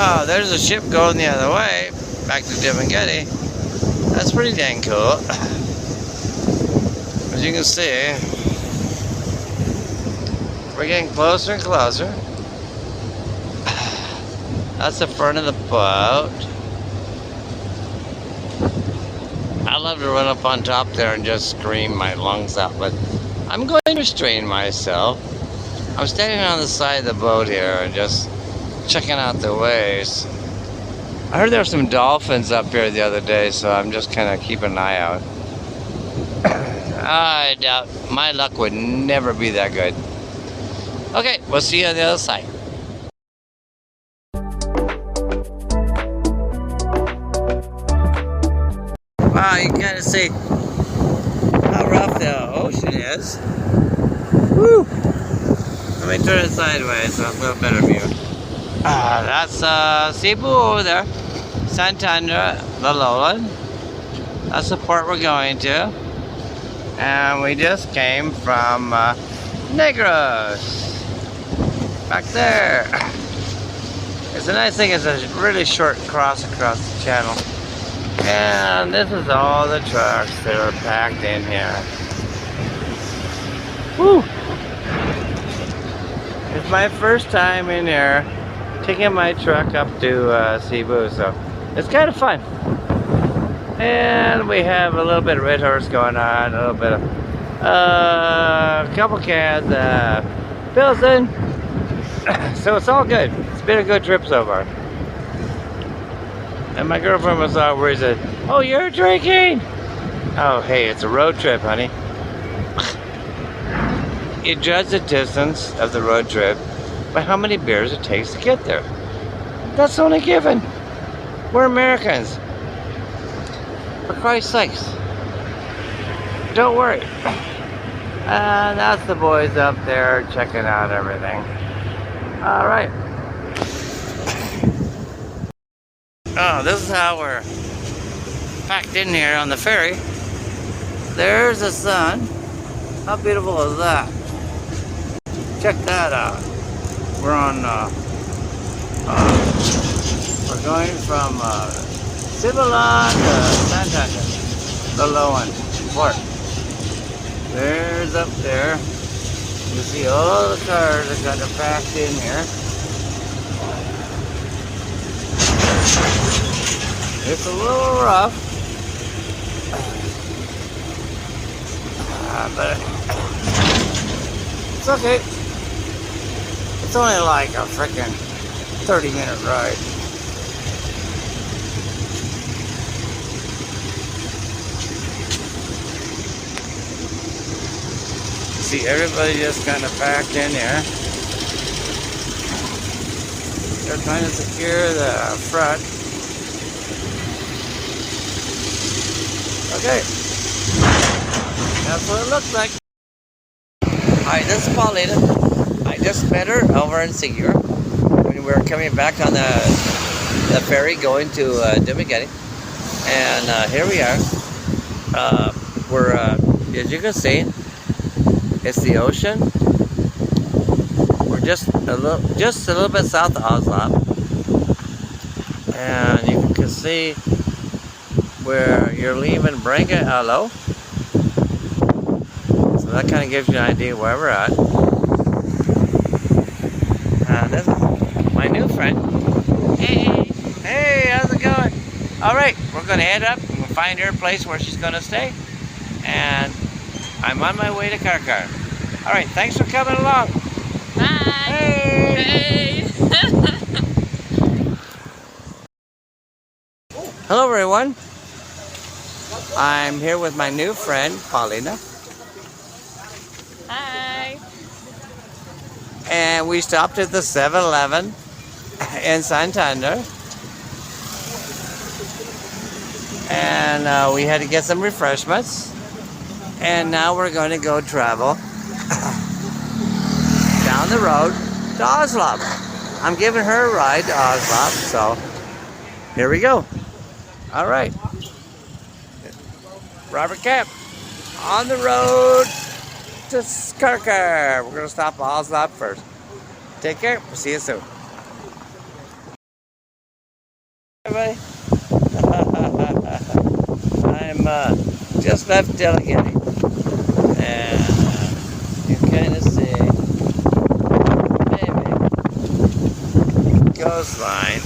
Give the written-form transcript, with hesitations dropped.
Oh, there's a ship going the other way, back to Dimageti. That's pretty dang cool. As you can see, we're getting closer and closer. That's the front of the boat. I love to run up on top there and just scream my lungs out, but I'm going to restrain myself. I'm standing on the side of the boat here and just checking out the waves. I heard there were some dolphins up here the other day, so I'm just kind of keeping an eye out. I doubt my luck would never be that good. Okay, we'll see you on the other side. Wow, you can kind of see how rough the ocean is. Woo! Let me turn it sideways so it's a little better view. That's Cebu over there. Santander, the lowland. That's the port we're going to. And we just came from Negros. Back there. It's a nice thing, it's a really short cross across the channel. And this is all the trucks that are packed in here. Woo! It's my first time in here taking my truck up to Cebu, so it's kind of fun. And we have a little bit of Red Horse going on, a little bit of a couple cans Pilsen. So it's all good. It's been a good trip so far. And my girlfriend was all worried, said, "Oh, you're drinking?" Oh, hey, it's a road trip, honey. You judge the distance of the road trip by how many beers it takes to get there. That's only given. We're Americans. For Christ's sakes. Don't worry. And that's the boys up there checking out everything. Alright. Oh, this is how we're packed in here on the ferry. There's the sun. How beautiful is that? Check that out. We're on, we're going from Siquijor to Santander, the low one, port. There's up there. You see all the cars that got packed in here. It's a little rough, but it's okay. It's only like a freaking 30-minute ride. See, everybody just kind of packed in here. They're trying to secure the front. Okay. That's what it looks like. Hi, this is Paulina. I just met her over in Siquijor when we were coming back on the ferry going to Dimageti. And here we are. We're, as you can see, it's the ocean. We're just a little bit south of Oslab. And you can see where you're leaving Branca Alo. So that kind of gives you an idea where we're at. This is my new friend. Hey! Hey, how's it going? Alright, we're going to head up and we'll find her place where she's going to stay. And I'm on my way to Carcar. Alright, thanks for coming along. Bye! Hey! Hello everyone. I'm here with my new friend, Paulina. Hi! And we stopped at the 7-Eleven in Santander. And we had to get some refreshments. And now we're going to go travel down the road to Oslab. I'm giving her a ride to Oslab, so here we go. All right. Robert Camp on the road to Carcar. We're going to stop at Oslab first. Take care. We'll see you soon. everybody? I'm just left delegating, and you kind of see maybe coastline